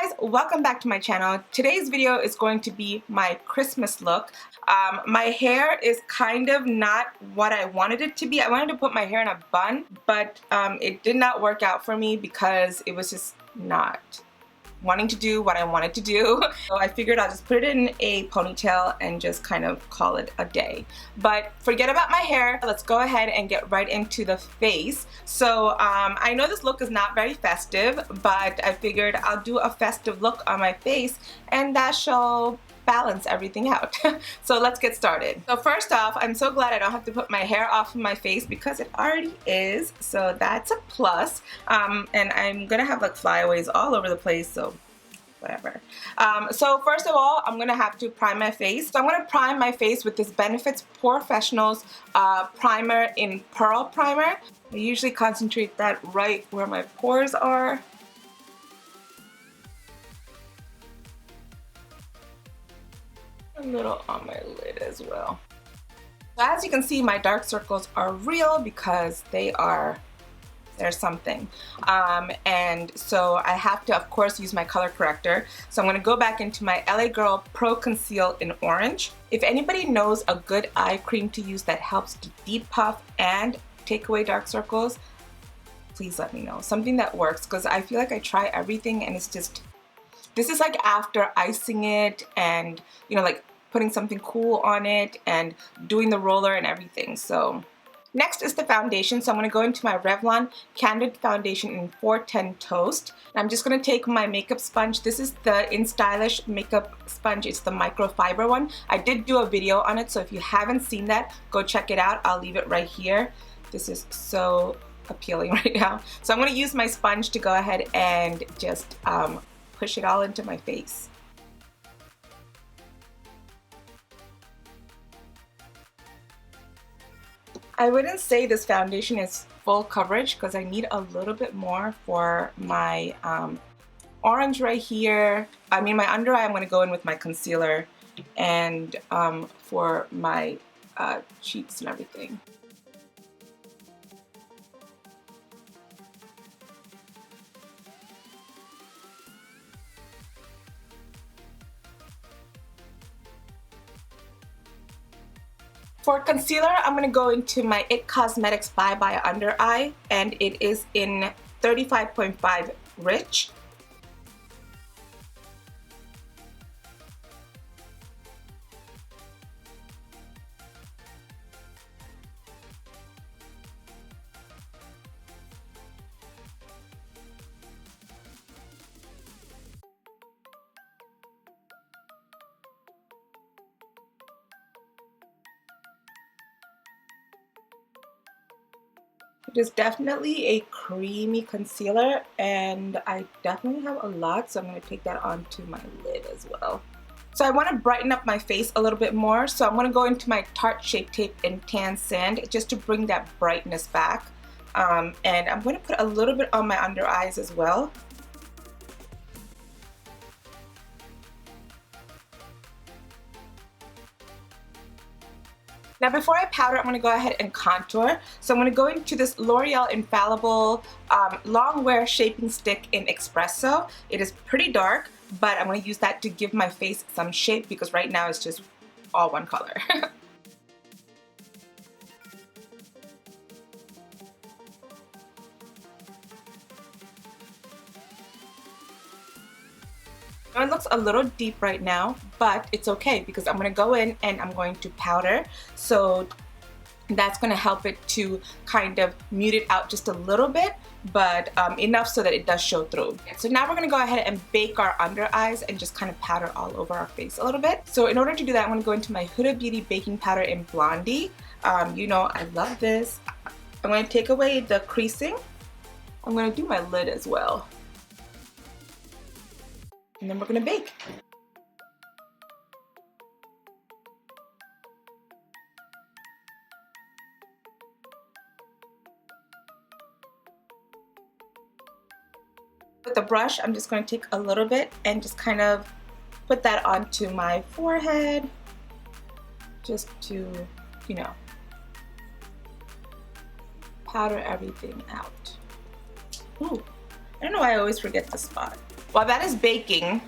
Guys, welcome back to my channel. Today's video is going to be my Christmas look. My hair is kind of not what I wanted it to be. I wanted to put my hair in a bun, but it did not work out for me because it was just not wanting to do what I wanted to do. So I figured I'll just put it in a ponytail and just kind of call it a day. But forget about my hair. Let's go ahead and get right into the face. So I know this look is not very festive, but I figured I'll do a festive look on my face and that shall balance everything out. So let's get started. So first off, I'm so glad I don't have to put my hair off of my face because it already is, so that's a plus. And I'm gonna have like flyaways all over the place, so whatever. So first of all, I'm gonna have to prime my face. So I'm gonna prime my face with this Benefit's POREfessional's primer in Pearl Primer. I usually concentrate that right where my pores are. A little on my lid as well. So as you can see, my dark circles are real because they're something. And so I have to, of course, use my color corrector. So I'm going to go back into my LA Girl Pro Conceal in Orange. If anybody knows a good eye cream to use that helps to deep puff and take away dark circles, please let me know. Something that works, because I feel like I try everything and it's just, this is like after icing it and, you know, like putting something cool on it and doing the roller and everything. So next is the foundation. So I'm going to go into my Revlon Candid foundation in 410 Toast. And I'm just going to take my makeup sponge. This is the In Stylish makeup sponge. It's the microfiber one. I did do a video on it, so if you haven't seen that, go check it out. I'll leave it right here. This is so appealing right now. So I'm going to use my sponge to go ahead and just push it all into my face. I wouldn't say this foundation is full coverage because I need a little bit more for my orange right here. I mean, my under eye, I'm going to go in with my concealer, and for my cheeks and everything. For concealer, I'm going to go into my IT Cosmetics Bye Bye Under Eye, and it is in 35.5 Rich. It is definitely a creamy concealer, and I definitely have a lot, so I'm going to take that onto my lid as well. So I want to brighten up my face a little bit more, so I'm going to go into my Tarte Shape Tape in Tan Sand just to bring that brightness back. And I'm going to put a little bit on my under eyes as well. Now before I powder, I'm going to go ahead and contour. So I'm going to go into this L'Oreal Infallible Longwear Shaping Stick in Expresso. It is pretty dark, but I'm going to use that to give my face some shape because right now it's just all one color. It looks a little deep right now, but it's okay because I'm going to go in and I'm going to powder. So that's going to help it to kind of mute it out just a little bit, but enough so that it does show through. So now we're going to go ahead and bake our under eyes and just kind of powder all over our face a little bit. So in order to do that, I'm going to go into my Huda Beauty baking powder in Blondie. You know, I love this. I'm going to take away the creasing. I'm going to do my lid as well. And then we're going to bake. With the brush, I'm just going to take a little bit and just kind of put that onto my forehead, just to, you know, powder everything out. Ooh, I don't know why I always forget this spot. While that is baking,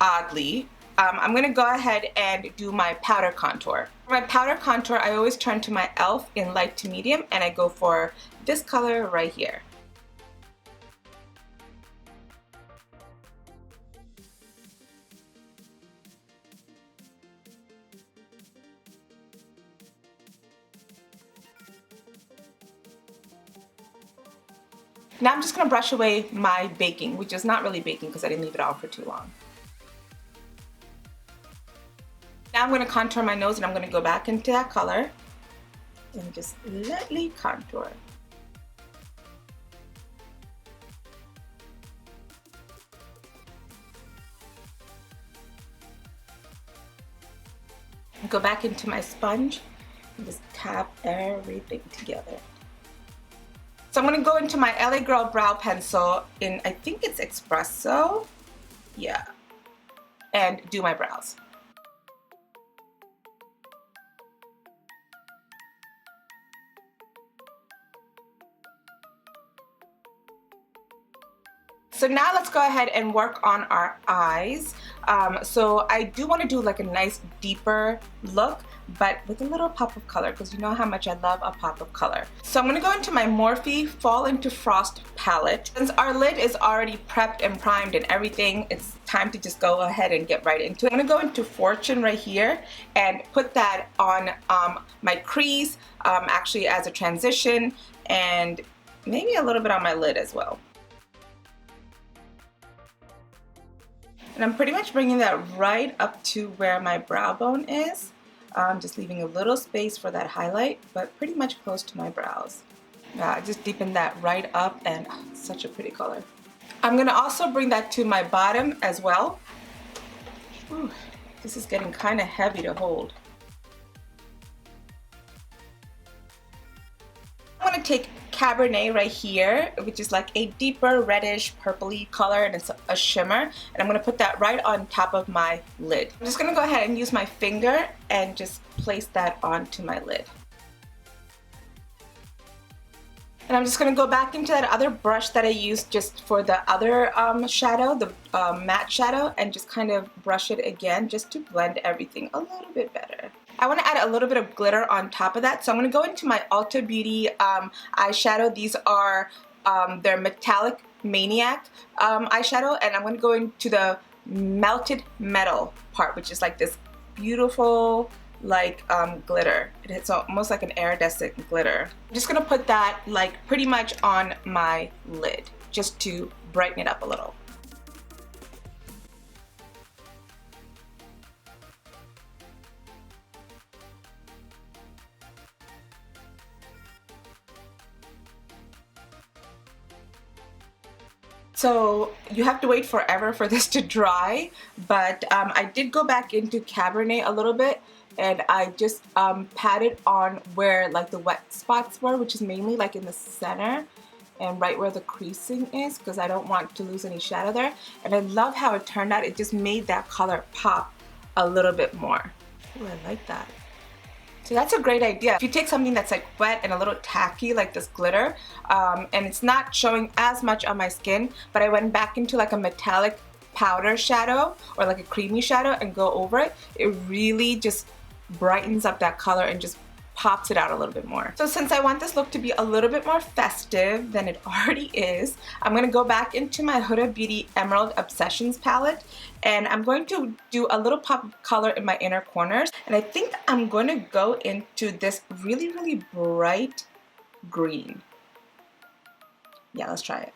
oddly, I'm gonna go ahead and do my powder contour. For my powder contour, I always turn to my E.L.F. in light to medium, and I go for this color right here. Now I'm just gonna brush away my baking, which is not really baking because I didn't leave it on for too long. Now I'm gonna contour my nose, and I'm gonna go back into that color and just lightly contour. Go back into my sponge and just tap everything together. So I'm going to go into my LA Girl brow pencil in, I think it's Expresso, yeah, and do my brows. So now let's go ahead and work on our eyes. So I do want to do like a nice deeper look, but with a little pop of color, because you know how much I love a pop of color. So I'm going to go into my Morphe Fall into Frost palette. Since our lid is already prepped and primed and everything, it's time to just go ahead and get right into it. I'm going to go into Fortune right here and put that on my crease, actually as a transition, and maybe a little bit on my lid as well. And I'm pretty much bringing that right up to where my brow bone is. Just leaving a little space for that highlight, but pretty much close to my brows. Yeah, just deepen that right up, and such a pretty color. I'm gonna also bring that to my bottom as well. Ooh, this is getting kind of heavy to hold. I'm gonna take Cabernet right here, which is like a deeper reddish purpley color, and it's a shimmer, and I'm going to put that right on top of my lid. I'm just going to go ahead and use my finger and just place that onto my lid. And I'm just going to go back into that other brush that I used just for the other shadow, the matte shadow, and just kind of brush it again just to blend everything a little bit better. I want to add a little bit of glitter on top of that, so I'm going to go into my Ulta Beauty eyeshadow. These are their Metallic Maniac eyeshadow, and I'm going to go into the melted metal part, which is like this beautiful like glitter. It's almost like an iridescent glitter. I'm just going to put that like pretty much on my lid just to brighten it up a little. So you have to wait forever for this to dry, but I did go back into Cabernet a little bit, and I just patted on where like the wet spots were, which is mainly like in the center and right where the creasing is, because I don't want to lose any shadow there. And I love how it turned out. It just made that color pop a little bit more. Ooh, I like that. So that's a great idea. If you take something that's like wet and a little tacky like this glitter, and it's not showing as much on my skin, but I went back into like a metallic powder shadow or like a creamy shadow and go over it, it really just brightens up that color and just pops it out a little bit more. So since I want this look to be a little bit more festive than it already is, I'm going to go back into my Huda Beauty Emerald Obsessions palette, and I'm going to do a little pop of color in my inner corners, and I think I'm going to go into this really, really bright green. Yeah, let's try it.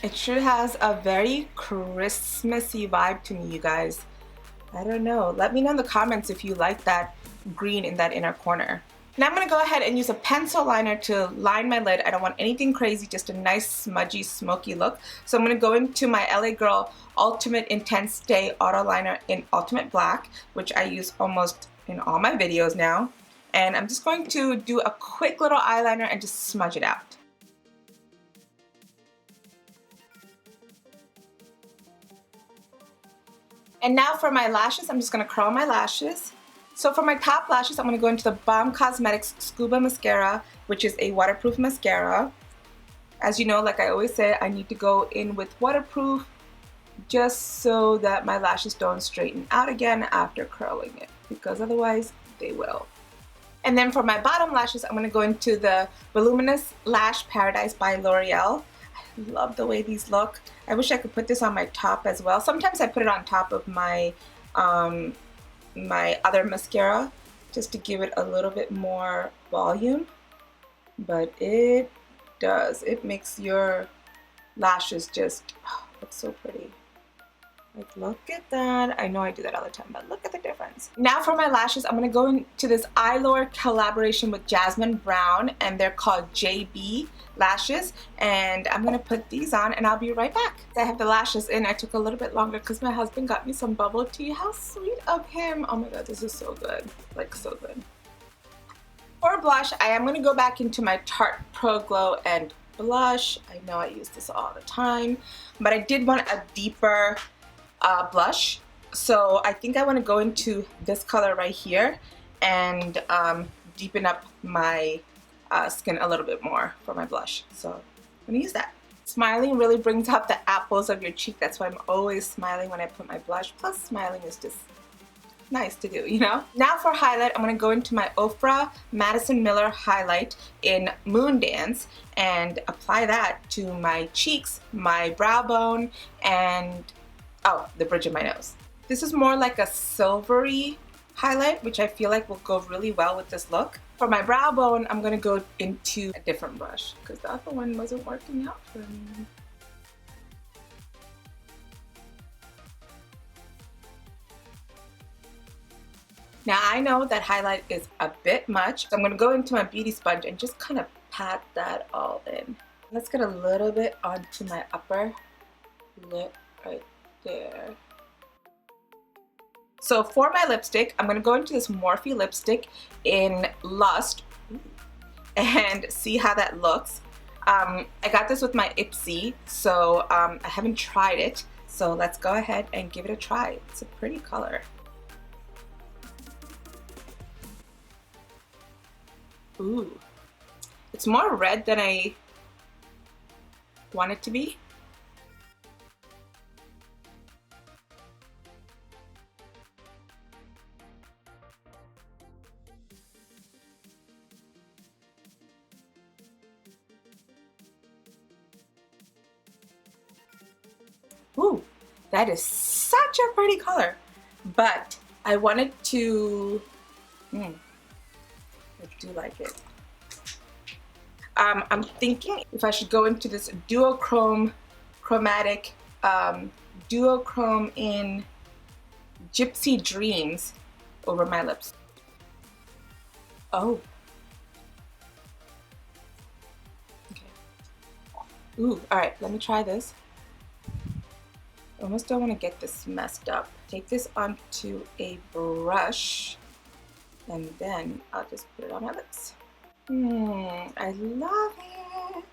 It sure has a very Christmassy vibe to me, you guys. I don't know. Let me know in the comments if you like that green in that inner corner. Now I'm going to go ahead and use a pencil liner to line my lid. I don't want anything crazy, just a nice smudgy, smoky look. So I'm going to go into my LA Girl Ultimate Intense Stay Auto Liner in Ultimate Black, which I use almost in all my videos now. And I'm just going to do a quick little eyeliner and just smudge it out. And now for my lashes, I'm just going to curl my lashes. So for my top lashes, I'm going to go into the Balm Cosmetics Scuba Mascara, which is a waterproof mascara. As you know, like I always say, I need to go in with waterproof just so that my lashes don't straighten out again after curling it, because otherwise they will. And then for my bottom lashes, I'm going to go into the Voluminous Lash Paradise by L'Oreal. I love the way these look. I wish I could put this on my top as well. Sometimes I put it on top of my my other mascara just to give it a little bit more volume, but it does. It makes your lashes just look so pretty. Like, look at that. I know I do that all the time, but look at the difference. Now for my lashes, I'm going to go into this Eyeliner collaboration with Jasmine Brown, and they're called JB lashes. And I'm going to put these on, and I'll be right back. I have the lashes in. I took a little bit longer because my husband got me some bubble tea. How sweet of him. Oh my god, this is so good. Like, so good. For blush, I am going to go back into my Tarte Pro Glow and blush. I know I use this all the time, but I did want a deeper blush, so I think I want to go into this color right here and deepen up my skin a little bit more for my blush. So I'm going to use that. Smiling really brings out the apples of your cheek. That's why I'm always smiling when I put my blush. Plus, smiling is just nice to do, you know? Now for highlight, I'm going to go into my Ofra Madison Miller highlight in Moondance and apply that to my cheeks, my brow bone, and the bridge of my nose. This is more like a silvery highlight, which I feel like will go really well with this look. For my brow bone, I'm going to go into a different brush because the other one wasn't working out for me. Now I know that highlight is a bit much, so I'm going to go into my beauty sponge and just kind of pat that all in. Let's get a little bit onto my upper lip right there. So for my lipstick, I'm going to go into this Morphe lipstick in Lust and see how that looks. I got this with my Ipsy, so I haven't tried it. So let's go ahead and give it a try. It's a pretty color. Ooh, it's more red than I want it to be. Ooh, that is such a pretty color, but I wanted to, I do like it. I'm thinking if I should go into this chromatic duochrome in Gypsy Dreams over my lips. Oh. Okay. Ooh, alright, let me try this. I almost don't want to get this messed up. Take this onto a brush and then I'll just put it on my lips. I love it.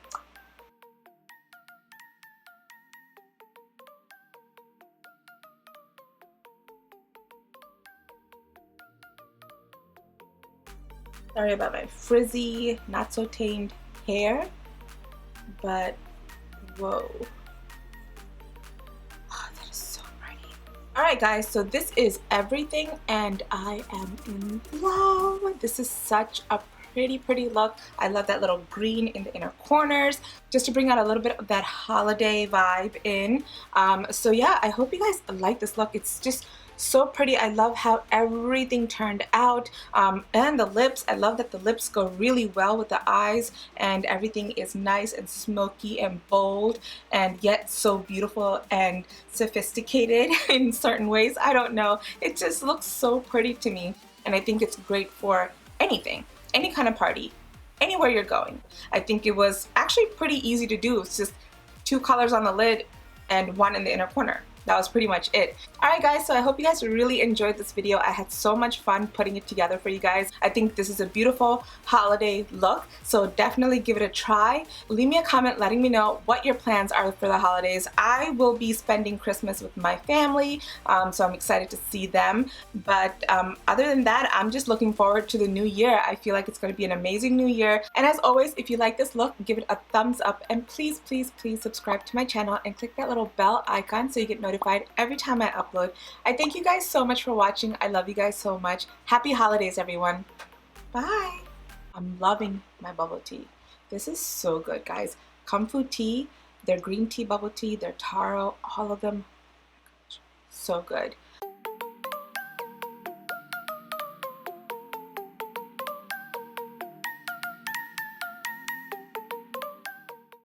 Sorry about my frizzy, not so tamed hair, but whoa. Alright guys, so this is everything and I am in love. This is such a pretty look. I love that little green in the inner corners just to bring out a little bit of that holiday vibe in. So yeah, I hope you guys like this look. It's just so pretty. I love how everything turned out, and the lips. I love that the lips go really well with the eyes and everything is nice and smoky and bold and yet so beautiful and sophisticated in certain ways. I don't know, it just looks so pretty to me, and I think it's great for anything, any kind of party, anywhere you're going. I think it was actually pretty easy to do. It's just 2 colors on the lid and 1 in the inner corner. that was pretty much it. Alright guys, so I hope you guys really enjoyed this video. I had so much fun putting it together for you guys. I think this is a beautiful holiday look, so definitely give it a try. Leave me a comment letting me know what your plans are for the holidays. I will be spending Christmas with my family, so I'm excited to see them. But other than that, I'm just looking forward to the new year. I feel like it's going to be an amazing new year. And as always, if you like this look, give it a thumbs up, and please, please, please subscribe to my channel and click that little bell icon so you get notified every time I upload. I thank you guys so much for watching. I love you guys so much. Happy holidays, everyone. Bye. I'm loving my bubble tea. This is so good, guys. Comfort tea, their green tea bubble tea, their taro, all of them, so good.